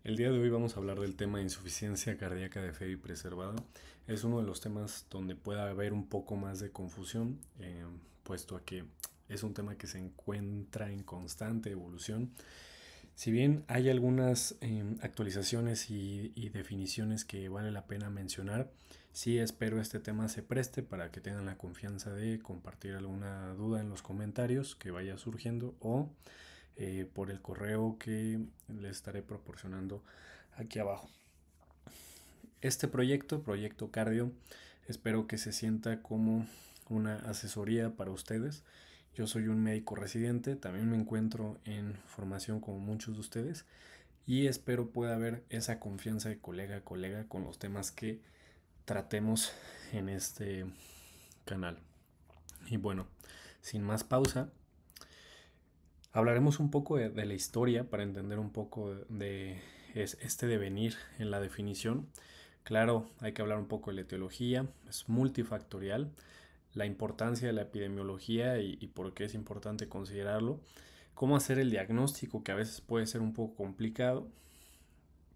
El día de hoy vamos a hablar del tema de insuficiencia cardíaca de FEBI preservada. Es uno de los temas donde puede haber un poco más de confusión, puesto a que es un tema que se encuentra en constante evolución. Si bien hay algunas actualizaciones y definiciones que vale la pena mencionar, sí espero este tema se preste para que tengan la confianza de compartir alguna duda en los comentarios que vaya surgiendo o por el correo que les estaré proporcionando aquí abajo. Este proyecto Cardio, espero que se sienta como una asesoría para ustedes. Yo soy un médico residente, también me encuentro en formación como muchos de ustedes y espero pueda haber esa confianza de colega a colega con los temas que tratemos en este canal. Y bueno, sin más pausa, hablaremos un poco de la historia para entender un poco de este devenir en la definición. Claro, hay que hablar un poco de la etiología, es multifactorial, la importancia de la epidemiología y por qué es importante considerarlo, cómo hacer el diagnóstico, que a veces puede ser un poco complicado,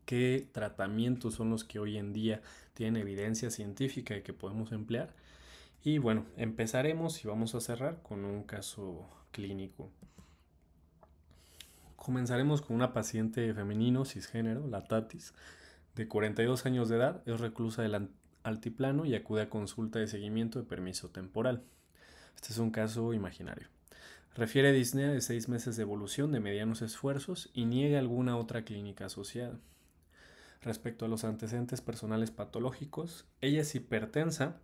qué tratamientos son los que hoy en día tienen evidencia científica y que podemos emplear. Y bueno, empezaremos y vamos a cerrar con un caso clínico. Comenzaremos con una paciente femenino cisgénero, la Tatis, de 42 años de edad, es reclusa del altiplano y acude a consulta de seguimiento de permiso temporal. Este es un caso imaginario. Refiere disnea de 6 meses de evolución de medianos esfuerzos y niega alguna otra clínica asociada. Respecto a los antecedentes personales patológicos, ella es hipertensa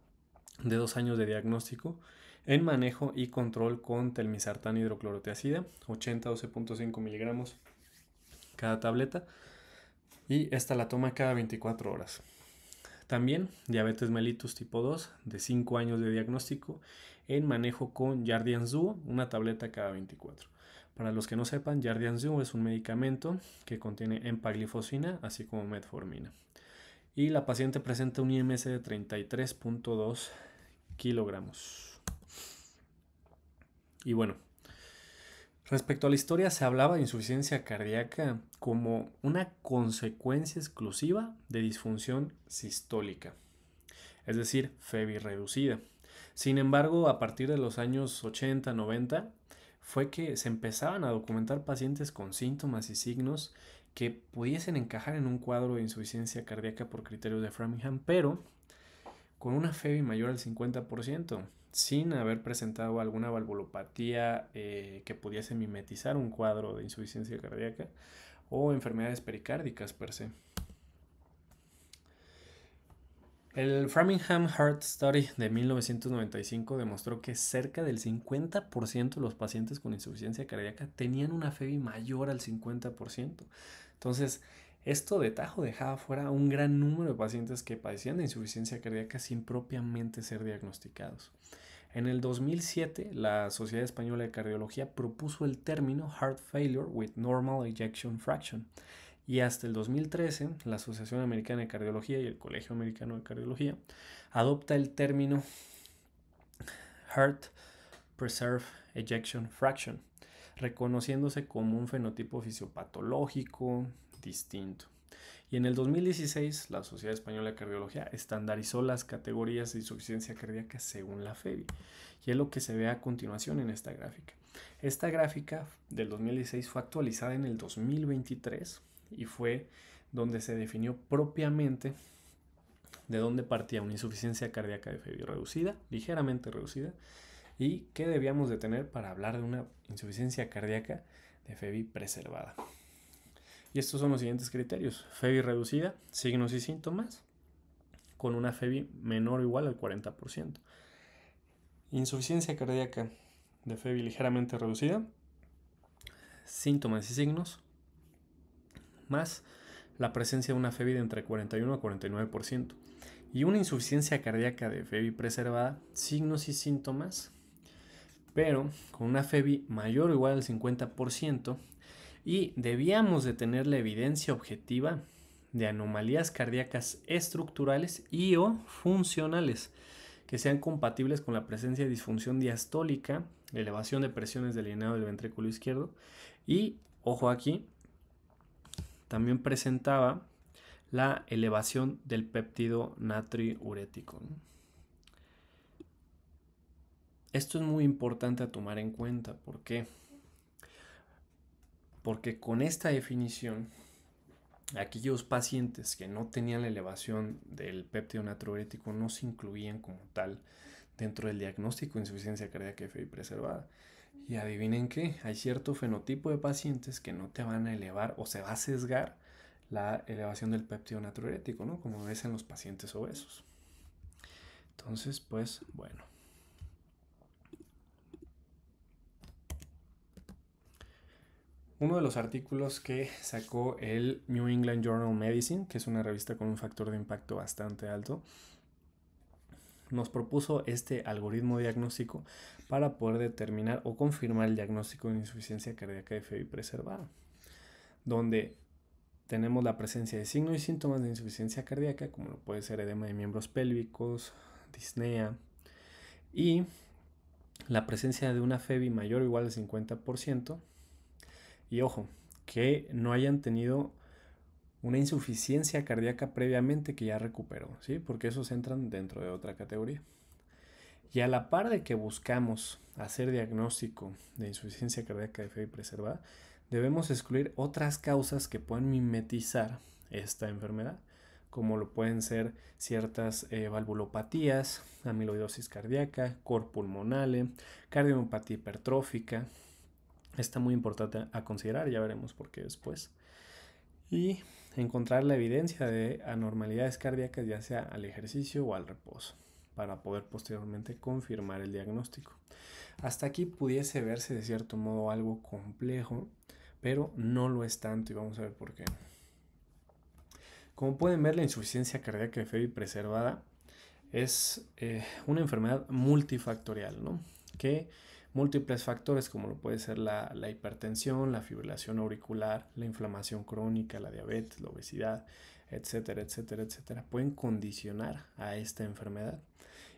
de 2 años de diagnóstico en manejo y control con telmisartán hidroclorotiazida, 80-12.5 miligramos cada tableta, y esta la toma cada 24 horas. También diabetes mellitus tipo 2 de 5 años de diagnóstico en manejo con Jardiance Duo, una tableta cada 24. Para los que no sepan, Jardiance Duo es un medicamento que contiene empaglifosina así como metformina. Y la paciente presenta un IMS de 33.2 kilogramos. Y bueno, respecto a la historia, se hablaba de insuficiencia cardíaca como una consecuencia exclusiva de disfunción sistólica, es decir, FEBI reducida. Sin embargo, a partir de los años 80-90 fue que se empezaban a documentar pacientes con síntomas y signos que pudiesen encajar en un cuadro de insuficiencia cardíaca por criterios de Framingham, pero con una FEBI mayor al 50%, sin haber presentado alguna valvulopatía que pudiese mimetizar un cuadro de insuficiencia cardíaca o enfermedades pericárdicas per se. El Framingham Heart Study de 1995 demostró que cerca del 50% de los pacientes con insuficiencia cardíaca tenían una FEBI mayor al 50%. Entonces, esto de tajo dejaba fuera un gran número de pacientes que padecían de insuficiencia cardíaca sin propiamente ser diagnosticados. En el 2007, la Sociedad Española de Cardiología propuso el término Heart Failure with Normal Ejection Fraction. Y hasta el 2013, la Asociación Americana de Cardiología y el Colegio Americano de Cardiología adopta el término Heart Preserved Ejection Fraction, reconociéndose como un fenotipo fisiopatológico distinto. Y en el 2016, la Sociedad Española de Cardiología estandarizó las categorías de insuficiencia cardíaca según la FEBI. Y es lo que se ve a continuación en esta gráfica. Esta gráfica del 2016 fue actualizada en el 2023 y fue donde se definió propiamente de dónde partía una insuficiencia cardíaca de FEBI reducida, ligeramente reducida, y qué debíamos de tener para hablar de una insuficiencia cardíaca de FEBI preservada. Y estos son los siguientes criterios: FEBI reducida, signos y síntomas, con una FEBI menor o igual al 40%. Insuficiencia cardíaca de FEBI ligeramente reducida, síntomas y signos, más la presencia de una FEBI de entre 41 a 49%. Y una insuficiencia cardíaca de FEBI preservada, signos y síntomas, pero con una FEBI mayor o igual al 50%, y debíamos de tener la evidencia objetiva de anomalías cardíacas estructurales y o funcionales que sean compatibles con la presencia de disfunción diastólica, elevación de presiones del llenado del ventrículo izquierdo y, ojo aquí, también presentaba la elevación del péptido natriurético, ¿no? Esto es muy importante a tomar en cuenta. ¿Por qué? Porque con esta definición, aquellos pacientes que no tenían la elevación del péptido natriurético no se incluían como tal dentro del diagnóstico de insuficiencia cardíaca FI preservada. Y adivinen qué, hay cierto fenotipo de pacientes que no te van a elevar o se va a sesgar la elevación del péptido natriurético, ¿no? Como ves en los pacientes obesos. Entonces, pues, bueno. Uno de los artículos que sacó el New England Journal of Medicine, que es una revista con un factor de impacto bastante alto, nos propuso este algoritmo diagnóstico para poder determinar o confirmar el diagnóstico de insuficiencia cardíaca FI preservada, donde tenemos la presencia de signos y síntomas de insuficiencia cardíaca, como lo puede ser edema de miembros pélvicos, disnea, y la presencia de una FEBI mayor o igual al 50%, y ojo, que no hayan tenido una insuficiencia cardíaca previamente que ya recuperó, ¿sí? Porque esos entran dentro de otra categoría. Y a la par de que buscamos hacer diagnóstico de insuficiencia cardíaca de FI preservada, debemos excluir otras causas que puedan mimetizar esta enfermedad, como lo pueden ser ciertas valvulopatías, amiloidosis cardíaca, cor pulmonale, cardiomopatía hipertrófica. Está muy importante a considerar, ya veremos por qué después. Y encontrar la evidencia de anormalidades cardíacas, ya sea al ejercicio o al reposo, para poder posteriormente confirmar el diagnóstico. Hasta aquí pudiese verse de cierto modo algo complejo, pero no lo es tanto y vamos a ver por qué. Como pueden ver, la insuficiencia cardíaca de FI preservada es una enfermedad multifactorial, ¿no? Que múltiples factores como lo puede ser la hipertensión, la fibrilación auricular, la inflamación crónica, la diabetes, la obesidad, etcétera, etcétera, etcétera, pueden condicionar a esta enfermedad.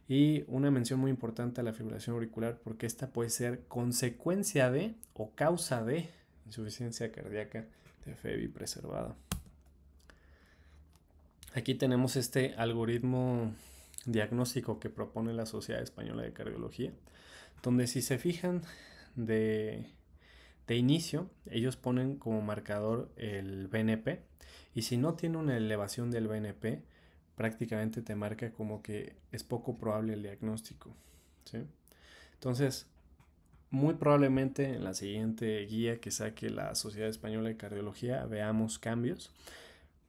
Y una mención muy importante a la fibrilación auricular, porque esta puede ser consecuencia de o causa de insuficiencia cardíaca de FEBI preservada. Aquí tenemos este algoritmo diagnóstico que propone la Sociedad Española de Cardiología, donde si se fijan de inicio, ellos ponen como marcador el BNP, y si no tiene una elevación del BNP, prácticamente te marca como que es poco probable el diagnóstico, ¿sí? Entonces, muy probablemente en la siguiente guía que saque la Sociedad Española de Cardiología veamos cambios,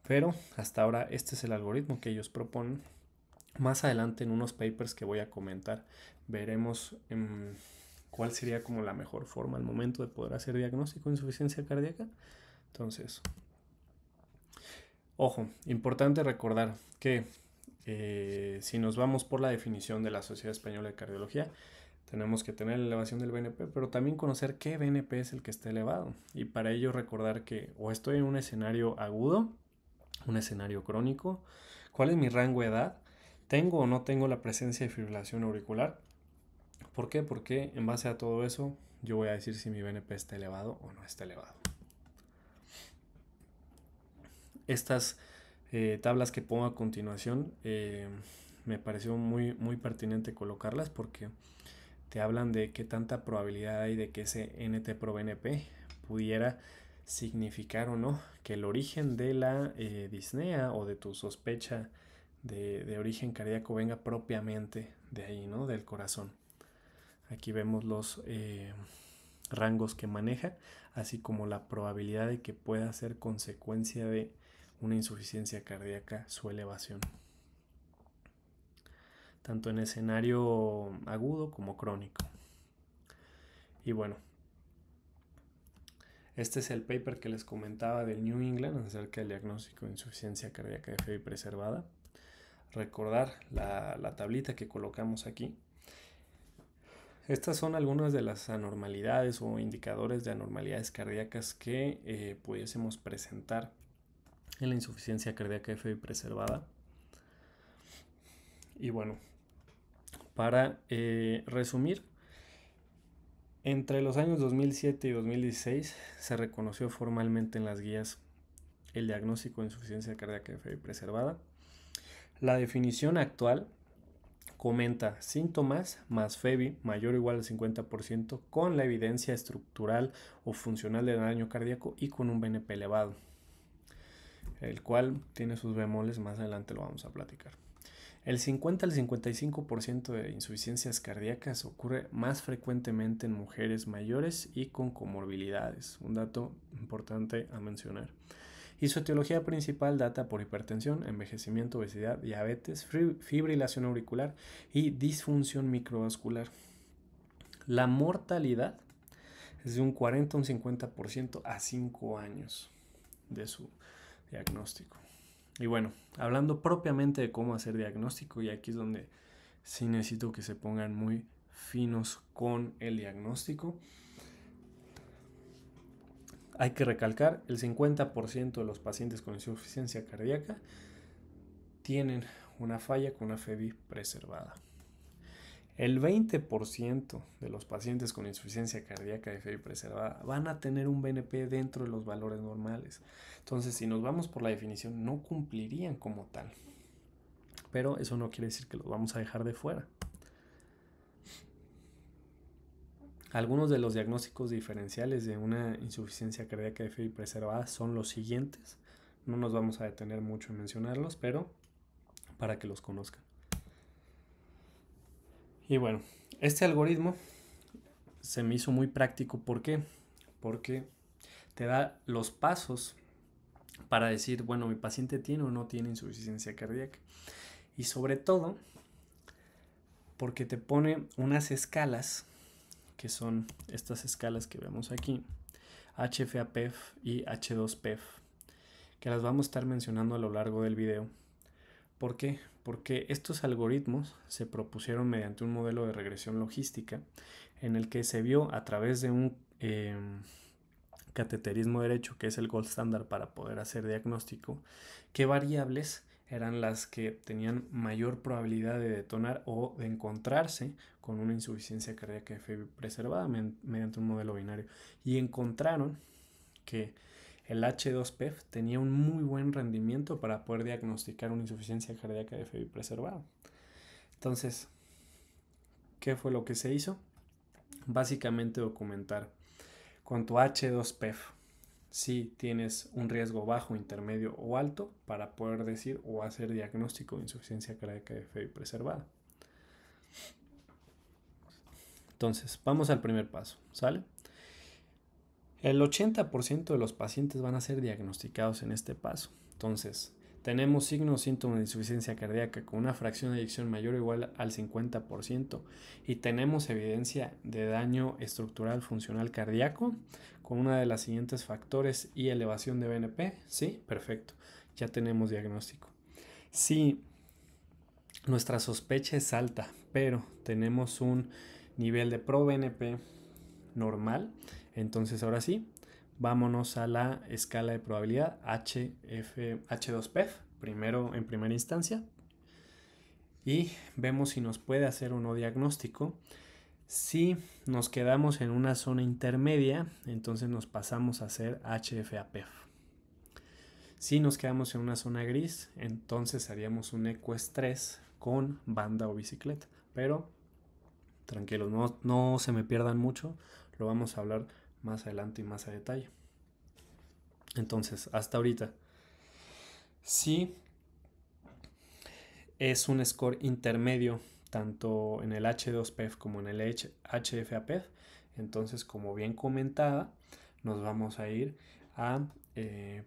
pero hasta ahora este es el algoritmo que ellos proponen. Más adelante en unos papers que voy a comentar veremos cuál sería como la mejor forma al momento de poder hacer diagnóstico de insuficiencia cardíaca. Entonces, ojo, importante recordar que si nos vamos por la definición de la Sociedad Española de Cardiología, tenemos que tener la elevación del BNP, pero también conocer qué BNP es el que está elevado. Y para ello recordar que o estoy en un escenario agudo, un escenario crónico, cuál es mi rango de edad, tengo o no tengo la presencia de fibrilación auricular. ¿Por qué? Porque en base a todo eso yo voy a decir si mi BNP está elevado o no está elevado. Estas tablas que pongo a continuación me pareció muy pertinente colocarlas porque te hablan de qué tanta probabilidad hay de que ese NT-proBNP pudiera significar o no que el origen de la disnea o de tu sospecha de origen cardíaco venga propiamente de ahí, ¿no? Del corazón. Aquí vemos los rangos que maneja, así como la probabilidad de que pueda ser consecuencia de una insuficiencia cardíaca su elevación, tanto en escenario agudo como crónico. Y bueno, este es el paper que les comentaba del New England acerca del diagnóstico de insuficiencia cardíaca de FEBI preservada. Recordar la tablita que colocamos aquí. Estas son algunas de las anormalidades o indicadores de anormalidades cardíacas que pudiésemos presentar en la insuficiencia cardíaca de FEBI preservada. Y bueno, para resumir, entre los años 2007 y 2016 se reconoció formalmente en las guías el diagnóstico de insuficiencia cardíaca de FEBI preservada. La definición actual comenta síntomas más FEBI mayor o igual al 50% con la evidencia estructural o funcional de daño cardíaco y con un BNP elevado, el cual tiene sus bemoles, más adelante lo vamos a platicar. El 50 al 55% de insuficiencias cardíacas ocurre más frecuentemente en mujeres mayores y con comorbilidades, un dato importante a mencionar. Y su etiología principal data por hipertensión, envejecimiento, obesidad, diabetes, fibrilación auricular y disfunción microvascular. La mortalidad es de un 40 a un 50% a 5 años de su diagnóstico. Y bueno, hablando propiamente de cómo hacer diagnóstico, y aquí es donde sí necesito que se pongan muy finos con el diagnóstico. Hay que recalcar, el 50% de los pacientes con insuficiencia cardíaca tienen una falla con una FEBI preservada. El 20% de los pacientes con insuficiencia cardíaca de FEBI preservada van a tener un BNP dentro de los valores normales. Entonces, si nos vamos por la definición, no cumplirían como tal. Pero eso no quiere decir que los vamos a dejar de fuera. Algunos de los diagnósticos diferenciales de una insuficiencia cardíaca de FEBI preservada son los siguientes. No nos vamos a detener mucho en mencionarlos, pero para que los conozcan. Y bueno, este algoritmo se me hizo muy práctico. ¿Por qué? Porque te da los pasos para decir, bueno, mi paciente tiene o no tiene insuficiencia cardíaca. Y sobre todo, porque te pone unas escalas, que son estas escalas que vemos aquí, HFA-PEF y H2-PEF, que las vamos a estar mencionando a lo largo del video. ¿Por qué? Porque estos algoritmos se propusieron mediante un modelo de regresión logística en el que se vio a través de un cateterismo derecho, que es el gold standard para poder hacer diagnóstico, qué variables eran las que tenían mayor probabilidad de detonar o de encontrarse con una insuficiencia cardíaca de FEBI preservada mediante un modelo binario. Y encontraron que el H2-PEF tenía un muy buen rendimiento para poder diagnosticar una insuficiencia cardíaca de FEBI preservada. Entonces, ¿qué fue lo que se hizo? Básicamente documentar con tu H2-PEF si tienes un riesgo bajo, intermedio o alto para poder decir o hacer diagnóstico de insuficiencia cardíaca de FEBI preservada. Entonces, vamos al primer paso, ¿sale? El 80% de los pacientes van a ser diagnosticados en este paso. Entonces, tenemos signos o síntomas de insuficiencia cardíaca con una fracción de eyección mayor o igual al 50% y tenemos evidencia de daño estructural funcional cardíaco con una de las siguientes factores y elevación de BNP. Sí, perfecto, ya tenemos diagnóstico. Si nuestra sospecha es alta, pero tenemos un nivel de ProBNP normal, entonces ahora sí, vámonos a la escala de probabilidad H2-PEF, en primera instancia, y vemos si nos puede hacer o no diagnóstico. Si nos quedamos en una zona intermedia, entonces nos pasamos a hacer HFA-PEF. Si nos quedamos en una zona gris, entonces haríamos un ecoestrés con banda o bicicleta. Pero tranquilos, no se me pierdan mucho, lo vamos a hablar más adelante y más a detalle. Entonces, hasta ahorita, si es un score intermedio tanto en el H2-PEF como en el HFA-PEF, entonces, como bien comentaba, nos vamos a ir a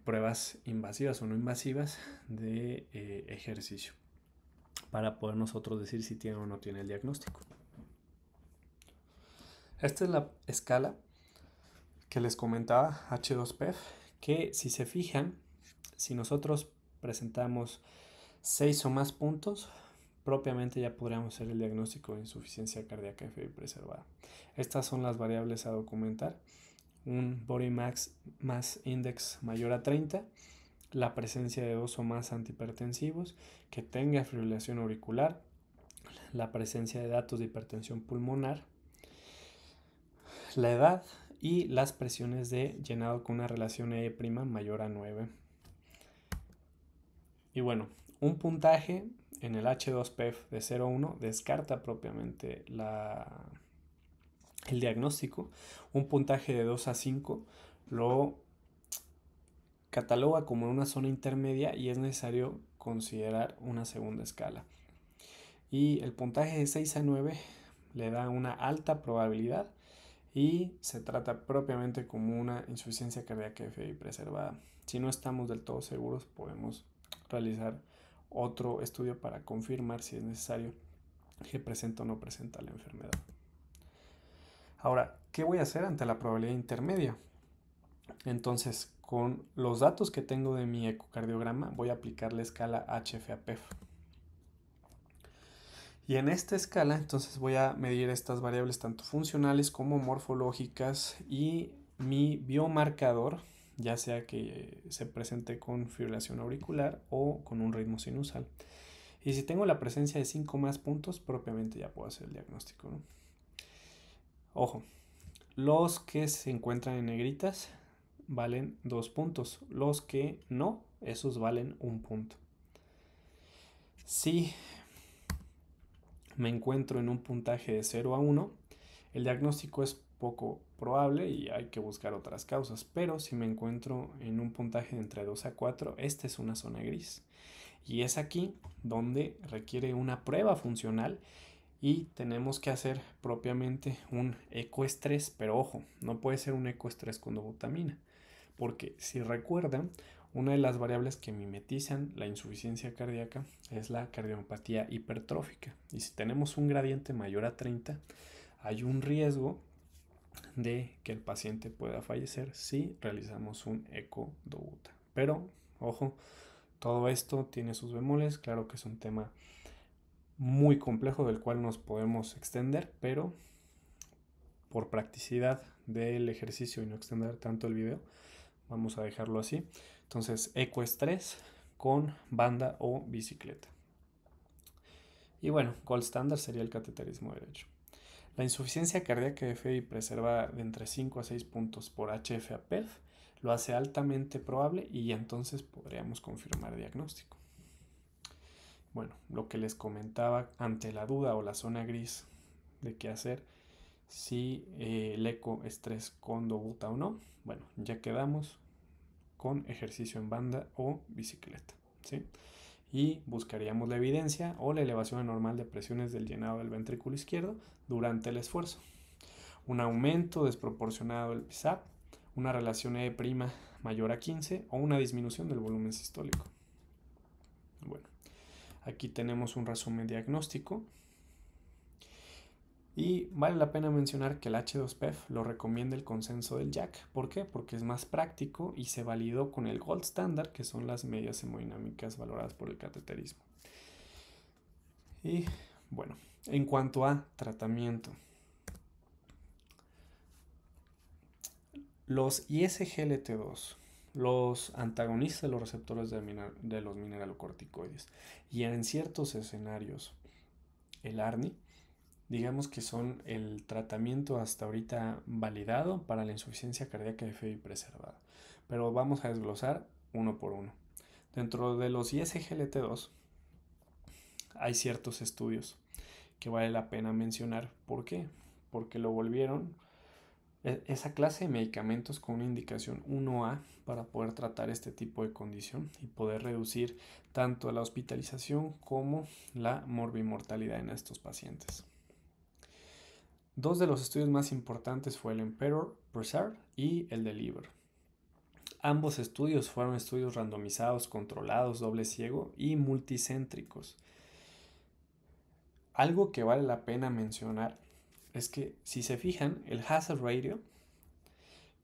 pruebas invasivas o no invasivas de ejercicio para poder nosotros decir si tiene o no tiene el diagnóstico. Esta es la escala que les comentaba, H2-PEF, que si se fijan, si nosotros presentamos 6 o más puntos, propiamente ya podríamos hacer el diagnóstico de insuficiencia cardíaca de FEBI preservada. Estas son las variables a documentar: un Body Mass Index mayor a 30, la presencia de 2 o más antihipertensivos, que tenga fibrilación auricular, la presencia de datos de hipertensión pulmonar, la edad y las presiones de llenado con una relación E' mayor a 9. Y bueno, un puntaje en el H2PEF de 0 a 1 descarta propiamente el diagnóstico. Un puntaje de 2 a 5 lo cataloga como una zona intermedia y es necesario considerar una segunda escala. Y el puntaje de 6 a 9 le da una alta probabilidad y se trata propiamente como una insuficiencia cardíaca FI preservada. Si no estamos del todo seguros, podemos realizar otro estudio para confirmar si es necesario que presenta o no presenta la enfermedad. Ahora, ¿qué voy a hacer ante la probabilidad intermedia? Entonces, con los datos que tengo de mi ecocardiograma, voy a aplicar la escala HFA-PEF. Y en esta escala, entonces voy a medir estas variables tanto funcionales como morfológicas y mi biomarcador, ya sea que se presente con fibrilación auricular o con un ritmo sinusal. Y si tengo la presencia de 5 más puntos, propiamente ya puedo hacer el diagnóstico, ¿no? Ojo, los que se encuentran en negritas valen 2 puntos. Los que no, esos valen 1 punto. Si me encuentro en un puntaje de 0 a 1, el diagnóstico es poco probable y hay que buscar otras causas. Pero si me encuentro en un puntaje de entre 2 a 4, esta es una zona gris. Y es aquí donde requiere una prueba funcional y tenemos que hacer propiamente un ecoestrés, pero ojo, no puede ser un ecoestrés con dobutamina, porque si recuerdan, una de las variables que mimetizan la insuficiencia cardíaca es la cardiopatía hipertrófica, y si tenemos un gradiente mayor a 30, hay un riesgo de que el paciente pueda fallecer si realizamos un ecodobuta. Pero, ojo, todo esto tiene sus bemoles, claro que es un tema muy complejo del cual nos podemos extender, pero por practicidad del ejercicio y no extender tanto el video, vamos a dejarlo así. Entonces, ecoestrés con banda o bicicleta. Y bueno, gold standard sería el cateterismo derecho. La insuficiencia cardíaca de FI preserva de entre 5 a 6 puntos por HF-APEF lo hace altamente probable y entonces podríamos confirmar diagnóstico. Bueno, lo que les comentaba ante la duda o la zona gris de qué hacer, si el ecoestrés con dobuta o no, bueno, ya quedamos con ejercicio en banda o bicicleta, ¿sí? Y buscaríamos la evidencia o la elevación anormal de presiones del llenado del ventrículo izquierdo durante el esfuerzo. Un aumento desproporcionado del PSAP, una relación E' mayor a 15 o una disminución del volumen sistólico. Bueno, aquí tenemos un resumen diagnóstico. Y vale la pena mencionar que el H2PEF lo recomienda el consenso del JACC. ¿Por qué? Porque es más práctico y se validó con el gold standard, que son las medias hemodinámicas valoradas por el cateterismo. Y bueno, en cuanto a tratamiento, los ISGLT2, los antagonistas de los receptores de los mineralocorticoides y en ciertos escenarios el ARNI, digamos que son el tratamiento hasta ahorita validado para la insuficiencia cardíaca de FI preservada. Pero vamos a desglosar uno por uno. Dentro de los ISGLT2 hay ciertos estudios que vale la pena mencionar. ¿Por qué? Porque lo volvieron esa clase de medicamentos con una indicación 1A para poder tratar este tipo de condición y poder reducir tanto la hospitalización como la morbimortalidad en estos pacientes. Dos de los estudios más importantes fue el Emperor, Preserve y el Deliver. Ambos estudios fueron estudios randomizados, controlados, doble ciego y multicéntricos. Algo que vale la pena mencionar es que si se fijan, el hazard ratio,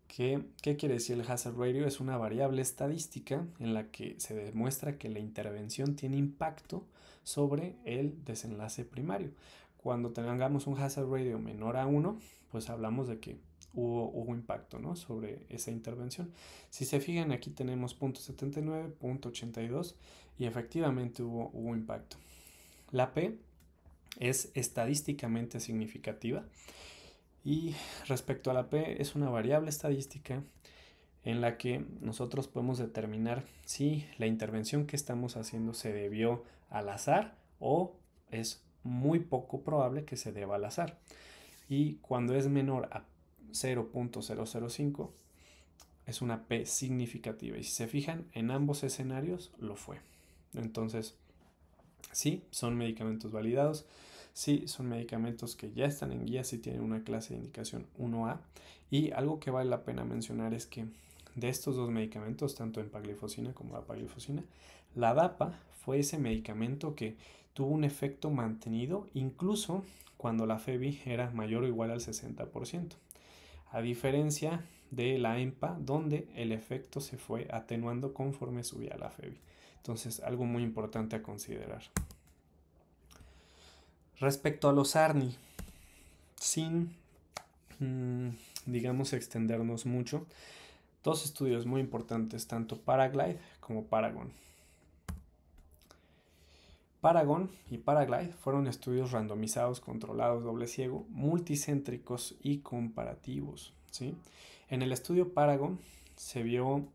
¿qué quiere decir el hazard ratio? Es una variable estadística en la que se demuestra que la intervención tiene impacto sobre el desenlace primario. Cuando tengamos un hazard ratio menor a 1, pues hablamos de que hubo impacto, ¿no?, sobre esa intervención. Si se fijan, aquí tenemos 0.79, 0.82 y efectivamente hubo impacto. La P es estadísticamente significativa y respecto a la P es una variable estadística en la que nosotros podemos determinar si la intervención que estamos haciendo se debió al azar o es muy poco probable que se deba al azar. Y cuando es menor a 0.005 es una P significativa. Y si se fijan, en ambos escenarios lo fue. Entonces, sí, son medicamentos validados. Sí, son medicamentos que ya están en guía, sí tienen una clase de indicación 1A. Y algo que vale la pena mencionar es que de estos dos medicamentos, tanto empaglifosina como dapaglifosina, la DAPA fue ese medicamento que tuvo un efecto mantenido incluso cuando la FEBI era mayor o igual al 60%. A diferencia de la EMPA, donde el efecto se fue atenuando conforme subía la FEBI. Entonces, algo muy importante a considerar. Respecto a los ARNI, sin, digamos, extendernos mucho, dos estudios muy importantes, tanto Paraglide como Paragon. Paragon y Paraglide fueron estudios randomizados, controlados, doble ciego, multicéntricos y comparativos, ¿sí? En el estudio Paragon se vio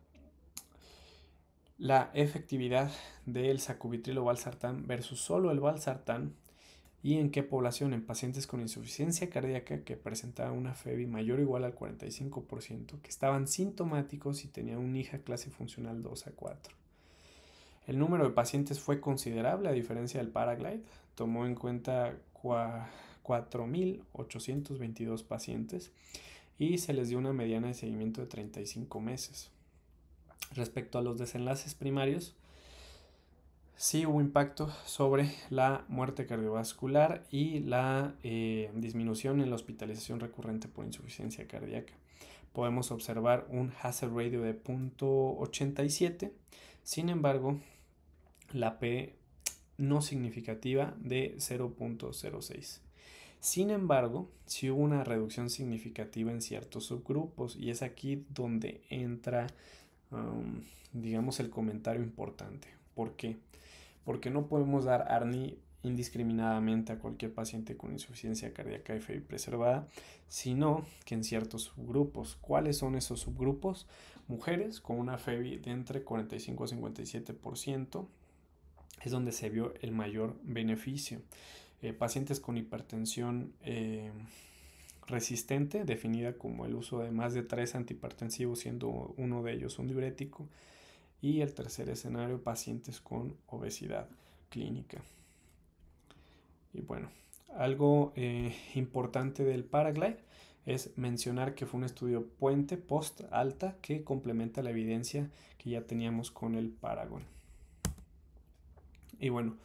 la efectividad del sacubitril valsartán versus solo el valsartán y en qué población, en pacientes con insuficiencia cardíaca que presentaban una FEBI mayor o igual al 45%, que estaban sintomáticos y tenían una hija clase funcional 2 a 4. El número de pacientes fue considerable a diferencia del Paraglide, tomó en cuenta 4.822 pacientes y se les dio una mediana de seguimiento de 35 meses. Respecto a los desenlaces primarios, sí hubo impacto sobre la muerte cardiovascular y la disminución en la hospitalización recurrente por insuficiencia cardíaca. Podemos observar un hazard ratio de 0.87, sin embargo, la P no significativa de 0.06. Sin embargo, sí hubo una reducción significativa en ciertos subgrupos y es aquí donde entra, digamos, el comentario importante. ¿Por qué? Porque no podemos dar ARNI indiscriminadamente a cualquier paciente con insuficiencia cardíaca y FEBI preservada, sino que en ciertos subgrupos. ¿Cuáles son esos subgrupos? Mujeres con una FEBI de entre 45 a 57% es donde se vio el mayor beneficio. Pacientes con hipertensión resistente, definida como el uso de más de 3 antihipertensivos, siendo uno de ellos un diurético. Y el tercer escenario, pacientes con obesidad clínica. Y bueno, algo importante del Paraglide es mencionar que fue un estudio puente post-alta que complementa la evidencia que ya teníamos con el Paragon. Y bueno,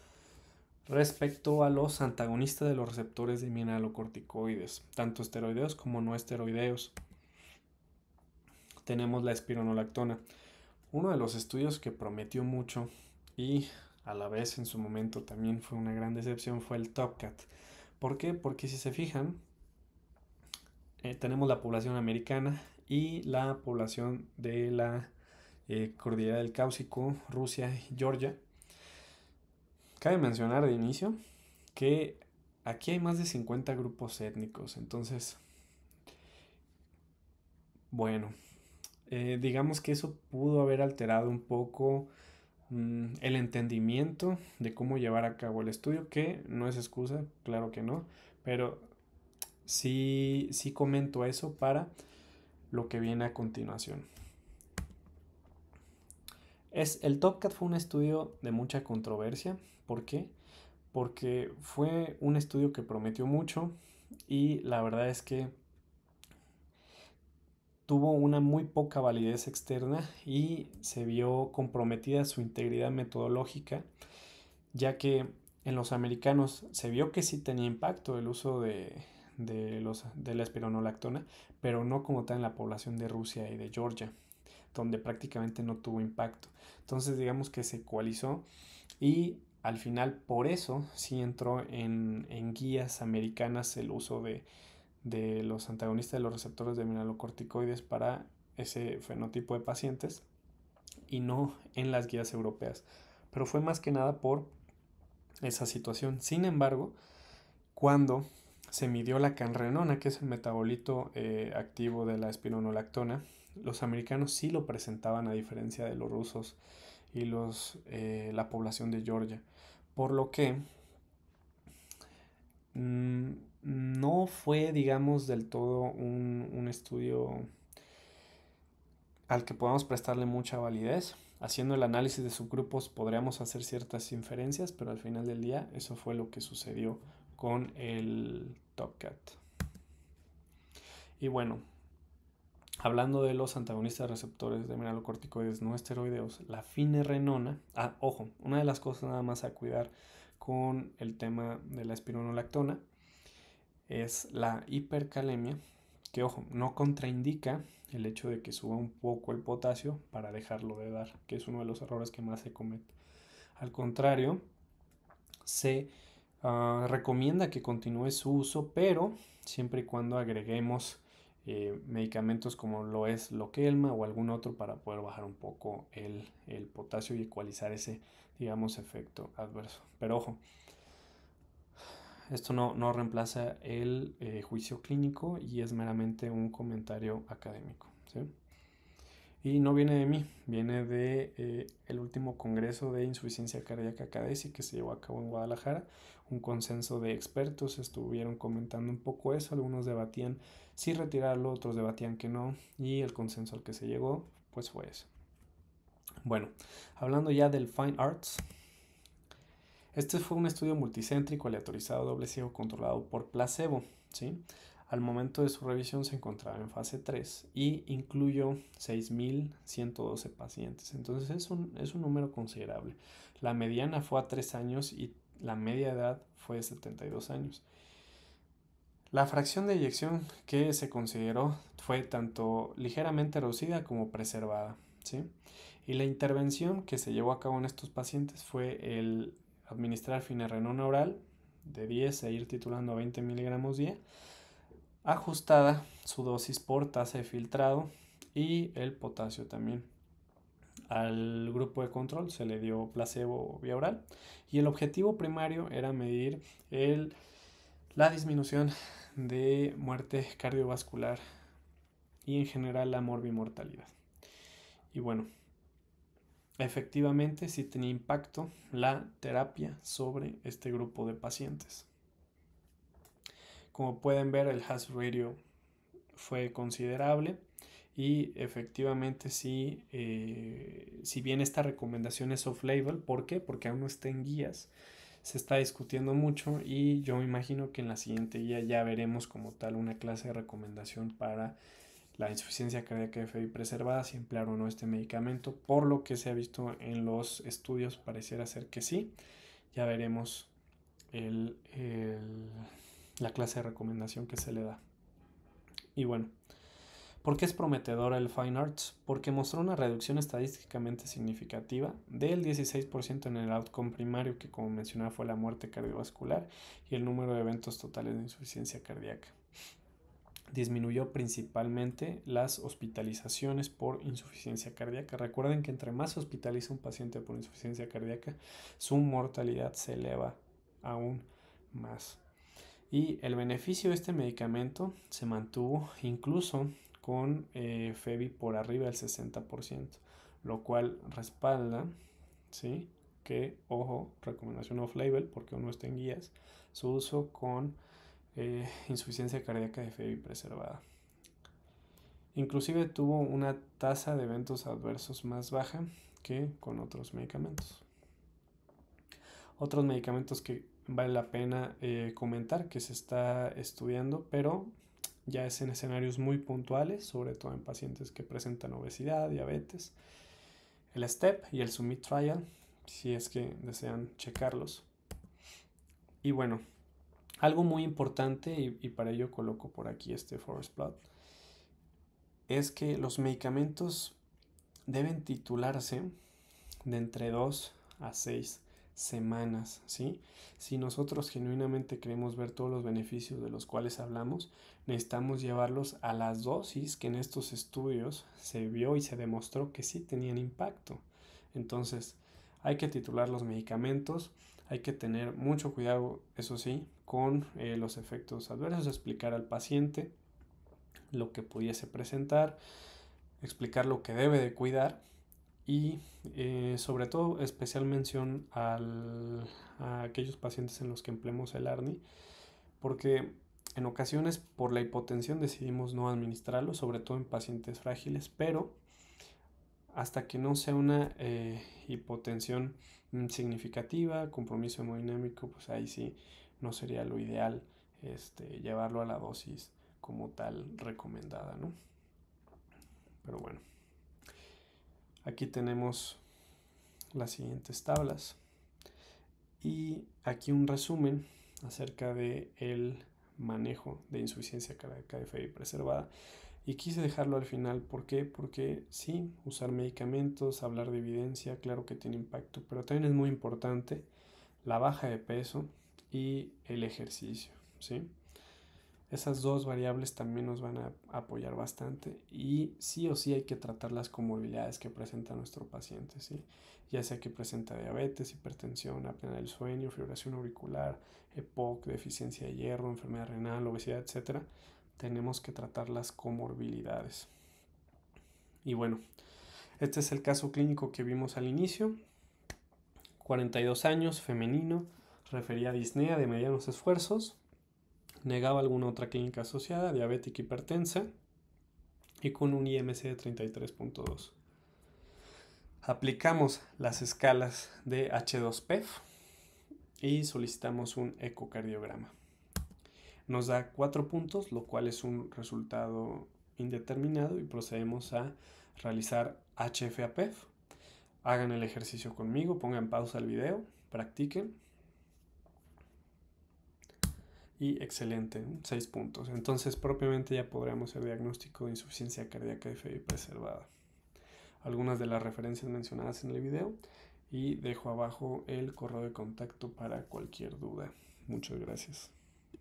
respecto a los antagonistas de los receptores de mineralocorticoides, tanto esteroideos como no esteroideos, tenemos la espironolactona. Uno de los estudios que prometió mucho y a la vez en su momento también fue una gran decepción fue el TopCat. ¿Por qué? Porque si se fijan, tenemos la población americana y la población de la Cordillera del Cáucaso, Rusia y Georgia. Cabe mencionar de inicio que aquí hay más de 50 grupos étnicos, entonces, bueno, digamos que eso pudo haber alterado un poco el entendimiento de cómo llevar a cabo el estudio, que no es excusa, claro que no, pero sí comento eso para lo que viene a continuación. El TopCat fue un estudio de mucha controversia. ¿Por qué? Porque fue un estudio que prometió mucho y la verdad es que tuvo una muy poca validez externa y se vio comprometida su integridad metodológica, ya que en los americanos se vio que sí tenía impacto el uso de la espironolactona, pero no como tal en la población de Rusia y de Georgia, donde prácticamente no tuvo impacto. Entonces digamos que se ecualizó y al final por eso sí entró en guías americanas el uso de los antagonistas de los receptores de mineralocorticoides para ese fenotipo de pacientes y no en las guías europeas. Pero fue más que nada por esa situación. Sin embargo, cuando se midió la canrenona, que es el metabolito activo de la espironolactona, los americanos sí lo presentaban a diferencia de los rusos y la población de Georgia. Por lo que mm, no fue, digamos, del todo un estudio al que podamos prestarle mucha validez. Haciendo el análisis de subgrupos podríamos hacer ciertas inferencias, pero al final del día eso fue lo que sucedió con el Topcat. Y bueno, hablando de los antagonistas receptores de mineralocorticoides no esteroideos, la finerenona, ojo, una de las cosas nada más a cuidar con el tema de la espironolactona es la hipercalemia, que ojo, no contraindica el hecho de que suba un poco el potasio para dejarlo de dar, que es uno de los errores que más se comete. Al contrario, se recomienda que continúe su uso, pero siempre y cuando agreguemos medicamentos como lo es Lokelma o algún otro para poder bajar un poco el potasio y ecualizar ese, digamos, efecto adverso. Pero ojo, esto no reemplaza el juicio clínico y es meramente un comentario académico, ¿sí? Y no viene de mí, viene de el último congreso de insuficiencia cardíaca CADESI que se llevó a cabo en Guadalajara. Un consenso de expertos estuvieron comentando un poco eso, algunos debatían si retirarlo, otros debatían que no, y el consenso al que se llegó pues fue eso. Bueno, hablando ya del Fine Arts, este fue un estudio multicéntrico, aleatorizado, doble ciego, controlado por placebo, ¿sí? Al momento de su revisión se encontraba en fase 3 y incluyó 6.112 pacientes. Entonces es un número considerable. La mediana fue a 3 años y la media edad fue de 72 años. La fracción de eyección que se consideró fue tanto ligeramente reducida como preservada, ¿sí? Y la intervención que se llevó a cabo en estos pacientes fue el administrar finerenona oral de 10 e ir titulando a 20 miligramos día, ajustada su dosis por tasa de filtrado y el potasio también. Al grupo de control se le dio placebo vía oral y el objetivo primario era medir la disminución de muerte cardiovascular y en general la morbimortalidad. Y bueno, efectivamente sí tenía impacto la terapia sobre este grupo de pacientes. Como pueden ver, el hazard ratio fue considerable y efectivamente sí, si bien esta recomendación es off-label, ¿por qué? Porque aún no está en guías, se está discutiendo mucho y yo me imagino que en la siguiente guía ya veremos como tal una clase de recomendación para la insuficiencia cardíaca de FEBI preservada, si emplear o no este medicamento. Por lo que se ha visto en los estudios, pareciera ser que sí. Ya veremos la clase de recomendación que se le da. Y bueno, ¿por qué es prometedora el Fine Arts? Porque mostró una reducción estadísticamente significativa del 16% en el outcome primario, que como mencionaba fue la muerte cardiovascular, y el número de eventos totales de insuficiencia cardíaca. Disminuyó principalmente las hospitalizaciones por insuficiencia cardíaca. Recuerden que entre más se hospitaliza un paciente por insuficiencia cardíaca, su mortalidad se eleva aún más. Y el beneficio de este medicamento se mantuvo incluso con FEBI por arriba del 60%, lo cual respalda, ¿sí?, que, ojo, recomendación off-label porque uno está en guías, su uso con insuficiencia cardíaca de FEBI preservada. Inclusive tuvo una tasa de eventos adversos más baja que con otros medicamentos. Otros medicamentos que vale la pena comentar que se está estudiando, pero ya es en escenarios muy puntuales, sobre todo en pacientes que presentan obesidad, diabetes. El STEP y el SUMMIT Trial, si es que desean checarlos. Y bueno, algo muy importante, y para ello coloco por aquí este forest plot, es que los medicamentos deben titularse de entre 2 a 6 semanas, ¿sí? Si nosotros genuinamente queremos ver todos los beneficios de los cuales hablamos, necesitamos llevarlos a las dosis que en estos estudios se vio y se demostró que sí tenían impacto. Entonces, hay que titular los medicamentos, hay que tener mucho cuidado, eso sí, con los efectos adversos, explicar al paciente lo que pudiese presentar, explicar lo que debe de cuidar y sobre todo especial mención a aquellos pacientes en los que empleemos el ARNI, porque en ocasiones por la hipotensión decidimos no administrarlo, sobre todo en pacientes frágiles, pero hasta que no sea una hipotensión significativa, compromiso hemodinámico, pues ahí sí no sería lo ideal llevarlo a la dosis como tal recomendada, ¿no? Pero bueno, aquí tenemos las siguientes tablas y aquí un resumen acerca de el manejo de insuficiencia cardíaca de fe preservada. Y quise dejarlo al final, ¿por qué? Porque sí, usar medicamentos, hablar de evidencia, claro que tiene impacto, pero también es muy importante la baja de peso y el ejercicio, ¿sí? Esas dos variables también nos van a apoyar bastante y sí o sí hay que tratar las comorbilidades que presenta nuestro paciente, ¿sí? Ya sea que presenta diabetes, hipertensión, apnea del sueño, fibrilación auricular, EPOC, deficiencia de hierro, enfermedad renal, obesidad, etcétera. Tenemos que tratar las comorbilidades. Y bueno, este es el caso clínico que vimos al inicio. 42 años, femenino, refería a disnea de medianos esfuerzos, negaba alguna otra clínica asociada, diabética hipertensa y con un IMC de 33.2. Aplicamos las escalas de H2PEF y solicitamos un ecocardiograma. Nos da 4 puntos, lo cual es un resultado indeterminado y procedemos a realizar HFAPEF. Hagan el ejercicio conmigo, pongan pausa al video, practiquen. Y excelente, 6 puntos. Entonces propiamente ya podríamos hacer diagnóstico de insuficiencia cardíaca de fe preservada. Algunas de las referencias mencionadas en el video y dejo abajo el correo de contacto para cualquier duda. Muchas gracias.